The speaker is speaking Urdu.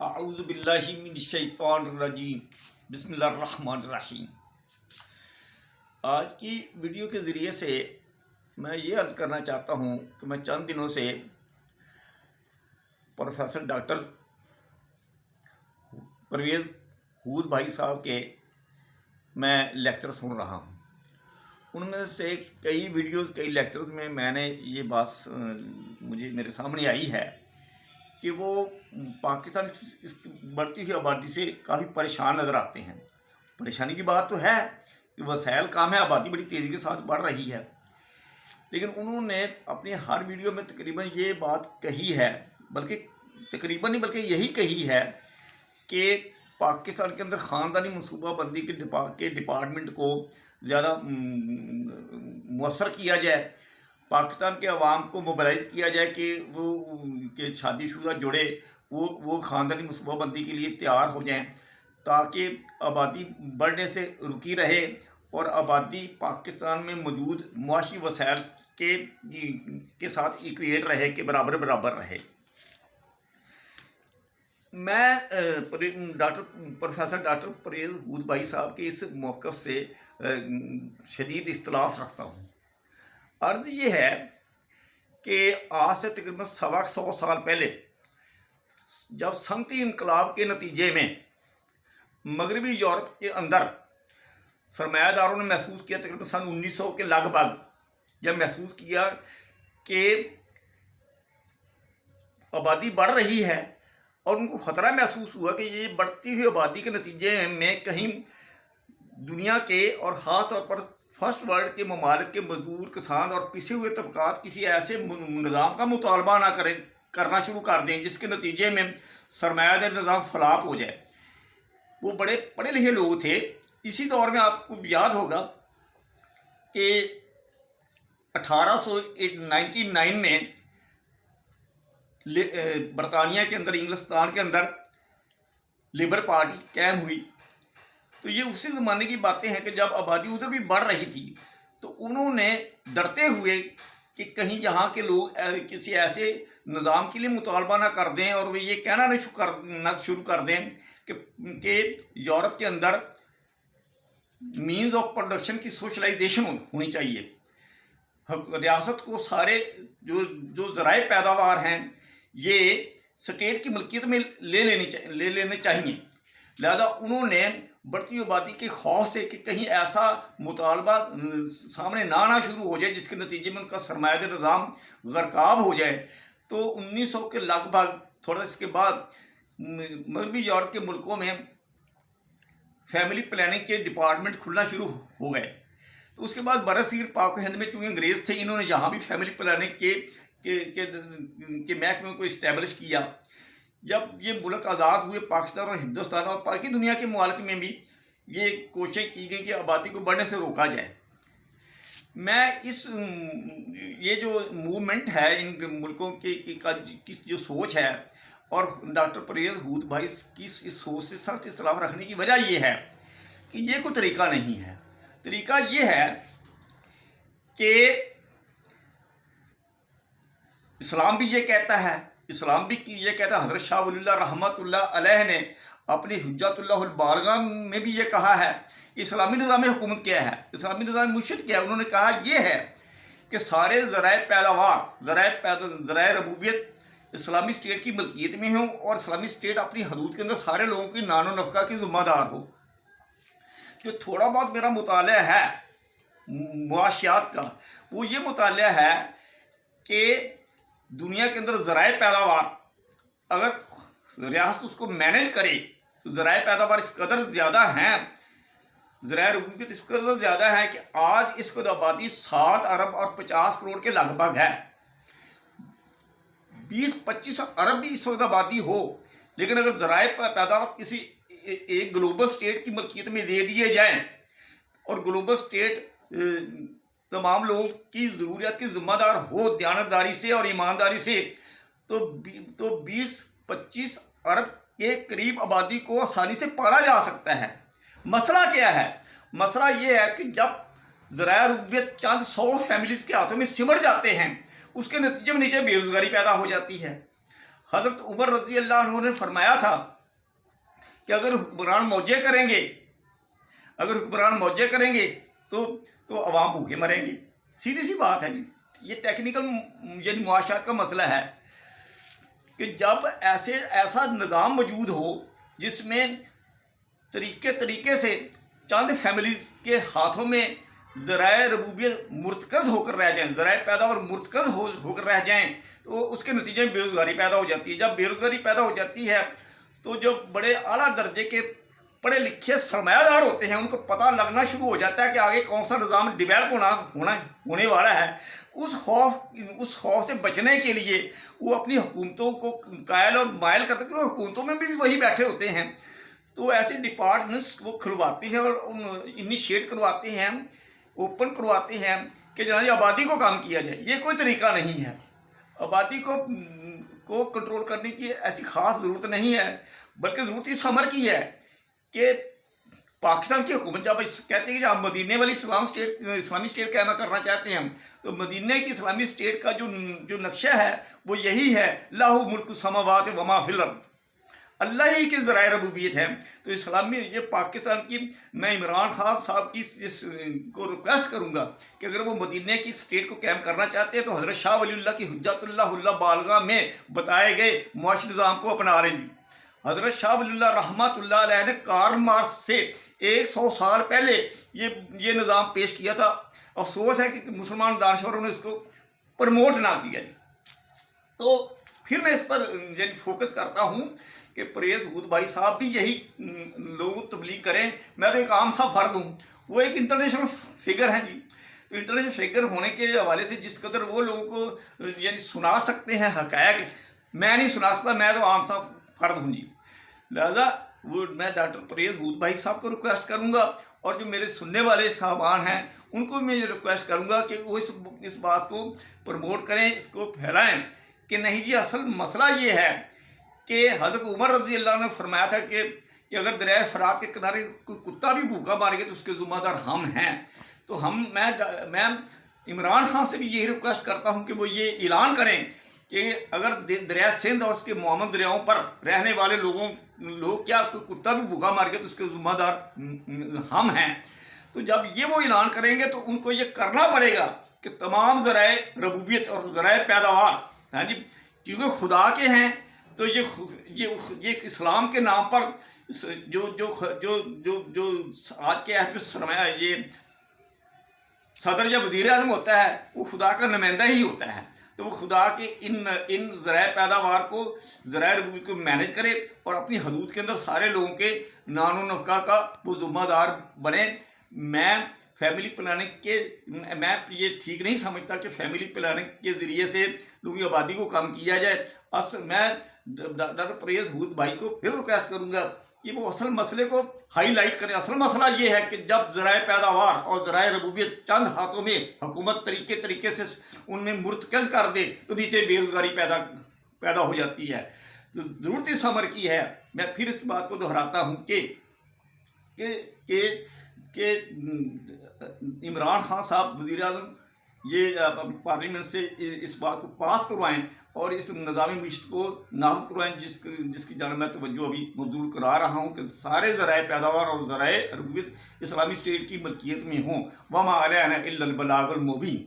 اعوذ باللہ من الشیطان الرجیم بسم اللہ الرحمن الرحیم۔ آج کی ویڈیو کے ذریعے سے میں یہ عرض کرنا چاہتا ہوں کہ میں چند دنوں سے پروفیسر ڈاکٹر پرویز حود بھائی صاحب کے میں لیکچر سن رہا ہوں۔ ان میں سے کئی ویڈیوز کئی لیکچرز میں نے یہ بات میرے سامنے آئی ہے کہ وہ پاکستان اس بڑھتی ہوئی آبادی سے کافی پریشان نظر آتے ہیں۔ پریشانی کی بات تو ہے کہ وسائل کام ہے، آبادی بڑی تیزی کے ساتھ بڑھ رہی ہے، لیکن انہوں نے اپنی ہر ویڈیو میں تقریباً یہ بات کہی ہے، بلکہ تقریباً نہیں بلکہ یہی کہی ہے کہ پاکستان کے اندر خاندانی منصوبہ بندی کے ڈپارٹمنٹ کو زیادہ مؤثر کیا جائے، پاکستان کے عوام کو موبلائز کیا جائے کہ شادی شدہ جوڑے وہ خاندانی منصوبہ بندی کے لیے تیار ہو جائیں تاکہ آبادی بڑھنے سے رکی رہے اور آبادی پاکستان میں موجود معاشی وسائل کے ساتھ ایکویٹ رہے کہ برابر رہے۔ میں پروفیسر ڈاکٹر پرویز حود بھائی صاحب کے اس موقف سے شدید اختلاف رکھتا ہوں۔ عرض یہ ہے کہ آج سے تقریباً 125 سال پہلے جب صنعتی انقلاب کے نتیجے میں مغربی یورپ کے اندر سرمایہ داروں نے محسوس کیا، تقریباً سن 1900 کے لگ بھگ جب محسوس کیا کہ آبادی بڑھ رہی ہے اور ان کو خطرہ محسوس ہوا کہ یہ بڑھتی ہوئی آبادی کے نتیجے میں کہیں دنیا کے اور خاص طور پر فرسٹ ورلڈ کے ممالک کے مزدور، کسان اور پسے ہوئے طبقات کسی ایسے نظام کا مطالبہ نہ کرنا شروع کر دیں جس کے نتیجے میں سرمایہ داری نظام فلاپ ہو جائے۔ وہ بڑے پڑھے لکھے لوگ تھے۔ اسی دور میں آپ کو یاد ہوگا کہ 1899 میں برطانیہ کے اندر، انگلستان کے اندر لیبر پارٹی قائم ہوئی۔ تو یہ اسی زمانے کی باتیں ہیں کہ جب آبادی ادھر بھی بڑھ رہی تھی تو انہوں نے ڈرتے ہوئے کہ کہیں یہاں کے لوگ کسی ایسے نظام کے لیے مطالبہ نہ کر دیں اور وہ یہ کہنا نہ شروع کر دیں کہ یورپ کے اندر مینز آف پروڈکشن کی سوشلائزیشن ہونی چاہیے، ریاست کو سارے جو ذرائع پیداوار ہیں یہ سٹیٹ کی ملکیت میں لے لینے چاہیے۔ لہذا انہوں نے بڑھتی آبادی کے خوف سے کہ کہیں ایسا مطالبہ سامنے نہ آنا شروع ہو جائے جس کے نتیجے میں ان کا سرمایہ داری نظام غرقاب ہو جائے، تو 1900 کے لگ بھگ تھوڑا اس کے بعد مغربی یورپ کے ملکوں میں فیملی پلاننگ کے ڈپارٹمنٹ کھلنا شروع ہو گئے۔ تو اس کے بعد برصغیر پاک و ہند میں چونکہ انگریز تھے، انہوں نے یہاں بھی فیملی پلاننگ کے محکمے کو اسٹیبلش کیا۔ جب یہ ملک آزاد ہوئے، پاکستان اور ہندوستان اور باقی دنیا کے ممالک میں بھی یہ کوششیں کی گئی کہ آبادی کو بڑھنے سے روکا جائے۔ میں یہ جو موومنٹ ہے ان ملکوں کی جو سوچ ہے اور ڈاکٹر پرویز حود بھائی کی اس سوچ سے سخت اختلاف رکھنے کی وجہ یہ ہے کہ یہ کوئی طریقہ نہیں ہے۔ طریقہ یہ ہے کہ اسلام بھی یہ کہتا ہے، حضرت شاہ ولی اللہ رحمۃ اللہ علیہ نے اپنی حجت اللہ البالغہ میں بھی یہ کہا ہے کہ اسلامی نظام حکومت کیا ہے، اسلامی نظام مرشد کیا ہے۔ انہوں نے کہا یہ ہے کہ سارے ذرائع پیداوار، ذرائع ربوبیت اسلامی اسٹیٹ کی ملکیت میں ہوں اور اسلامی اسٹیٹ اپنی حدود کے اندر سارے لوگوں کی نان و نفقہ کی ذمہ دار ہو۔ جو تھوڑا بہت میرا مطالعہ ہے معاشیات کا، وہ یہ مطالعہ ہے کہ دنیا کے اندر ذرائع پیداوار اگر ریاست اس کو مینیج کرے تو ذرائع پیداوار اس قدر زیادہ ہیں، ذرائع ربوبیت اس قدر زیادہ ہے کہ آج اس کو آبادی 7 ارب اور 50 کروڑ کے لگ بھگ ہے۔ 20-25 ارب بھی اس وقت آبادی ہو، لیکن اگر ذرائع پیداوار کسی ایک گلوبل اسٹیٹ کی ملکیت میں دے دیے جائیں اور گلوبل اسٹیٹ تمام لوگوں کی ضروریات کی ذمہ دار ہو دیانتداری سے اور ایمانداری سے، تو 20-25 ارب کے قریب آبادی کو آسانی سے پالا جا سکتا ہے۔ مسئلہ کیا ہے؟ مسئلہ یہ ہے کہ جب ذرائع ربوبیت چند 100 فیملیز کے ہاتھوں میں سمٹ جاتے ہیں، اس کے نتیجے میں نیچے بے روزگاری پیدا ہو جاتی ہے۔ حضرت عمر رضی اللہ عنہ نے فرمایا تھا کہ اگر حکمران موجے کریں گے تو عوام بھوکے مریں گے. سیدھی سی بات ہے جی. یہ ٹیکنیکل یعنی معاشیات کا مسئلہ ہے کہ جب ایسا نظام موجود ہو جس میں طریقے سے چند فیملیز کے ہاتھوں میں ذرائع ربوبیت مرتکز ہو کر رہ جائیں، ذرائع پیداوار مرتکز ہو کر رہ جائیں، تو اس کے نتیجے میں بے روزگاری پیدا ہو جاتی ہے. جب بے روزگاری پیدا ہو جاتی ہے تو جو بڑے اعلیٰ درجے کے پڑھے لکھے سرمایہ دار ہوتے ہیں ان کو پتہ لگنا شروع ہو جاتا ہے کہ آگے کون سا نظام ڈیولپ ہونے والا ہے. اس خوف سے بچنے کے لیے وہ اپنی حکومتوں کو قائل اور مائل کرتے ہیں. حکومتوں میں بھی وہی بیٹھے ہوتے ہیں. تو ایسے ڈپارٹمنٹس وہ کھلواتے ہیں اور انیشیٹ کرواتے ہیں، اوپن کرواتے ہیں کہ جناب آبادی کو کام کیا جائے. یہ کوئی طریقہ نہیں ہے. آبادی کو کنٹرول کرنے کی ایسی خاص ضرورت نہیں ہے، بلکہ ضرورت اس امر کی ہے کہ پاکستان کی حکومت جب کہتے ہیں کہ ہم مدینے والی اسلامی اسٹیٹ قائم کرنا چاہتے ہیں، تو مدینے کی اسلامی اسٹیٹ کا جو نقشہ ہے وہ یہی ہے، لاہ ملک السماوات وما فی الارض، اللہ ہی کے ذرائع ربوبیت ہے. تو اسلامی یہ پاکستان کی میں عمران خان صاحب کی کو ریکویسٹ کروں گا کہ اگر وہ مدینے کی اسٹیٹ کو قائم کرنا چاہتے ہیں تو حضرت شاہ ولی اللہ کی حجت اللہ بالغہ میں بتائے گئے معاشی نظام کو اپنا لیں. حضرت شاہ ولی اللہ رحمۃ اللہ علیہ نے کارل مارکس سے 100 سال پہلے یہ نظام پیش کیا تھا. افسوس ہے کہ مسلمان دانشوروں نے اس کو پروموٹ نہ کیا جی. تو پھر میں اس پر یعنی فوکس کرتا ہوں کہ پریز ہود بھائی صاحب بھی یہی لوگ تبلیغ کریں. میں تو ایک عام سا فرد ہوں، وہ ایک انٹرنیشنل فگر ہیں جی. تو انٹرنیشنل فگر ہونے کے حوالے سے جس قدر وہ لوگوں کو یعنی سنا سکتے ہیں حقائق، میں نہیں سنا سکتا. میں تو عام سا فرد ہوں جی. لہذا میں ڈاکٹر پریز ہود بھائی صاحب کو ریکویسٹ کروں گا، اور جو میرے سننے والے صاحبان ہیں ان کو میں یہ ریکویسٹ کروں گا کہ وہ اس بات کو پروموٹ کریں، اس کو پھیلائیں کہ نہیں جی اصل مسئلہ یہ ہے کہ حضرت عمر رضی اللہ عنہ نے فرمایا تھا کہ اگر دریائے فرات کے کنارے کوئی کتا بھی بھوکا مارے گا تو اس کے ذمہ دار ہم ہیں. تو میں عمران خان سے بھی یہی ریکویسٹ کرتا ہوں کہ وہ یہ اعلان کریں کہ اگر دریائے سندھ اور اس کے معاون دریاؤں پر رہنے والے لوگ کیا کوئی کتا بھی بھوکا مار گیا تو اس کے ذمہ دار ہم ہیں. تو جب یہ وہ اعلان کریں گے تو ان کو یہ کرنا پڑے گا کہ تمام ذرائع ربوبیت اور ذرائع پیداوار ہاں جی کیونکہ خدا کے ہیں، تو یہ اسلام کے نام پر جو آج کے اہم سرمایہ یہ صدر یا وزیر اعظم ہوتا ہے وہ خدا کا نمائندہ ہی ہوتا ہے. تو وہ خدا کے ان ذرائع پیداوار کو ذرائع ربوبیت کو مینیج کرے اور اپنی حدود کے اندر سارے لوگوں کے نان و نفقہ کا وہ ذمہ دار بنے. میں فیملی پلاننگ میں یہ ٹھیک نہیں سمجھتا کہ فیملی پلاننگ کے ذریعے سے لوگوں کی آبادی کو کم کیا جائے. میں ڈاکٹر پریز ہود بھائی کو پھر ریکویسٹ کروں گا کہ وہ اصل مسئلے کو ہائی لائٹ کریں. اصل مسئلہ یہ ہے کہ جب ذرائع پیداوار اور ذرائع ربوبیت چند ہاتھوں میں حکومت طریقے سے ان میں مرتکز کر دے تو نیچے بے روزگاری پیدا ہو جاتی ہے. تو ضرورت اس امر کی ہے. میں پھر اس بات کو دہراتا ہوں کہ عمران خان صاحب وزیر اعظم یہ پارلیمنٹ سے اس بات کو پاس کروائیں اور اس نظامی معیشت کو نافذ کروائیں جس کی جانب میں توجہ ابھی مبذول کرا رہا ہوں کہ سارے ذرائع پیداوار اور ذرائع ربوبیت اسلامی اسٹیٹ کی ملکیت میں ہوں. وما علینا الا البلاغ المبین.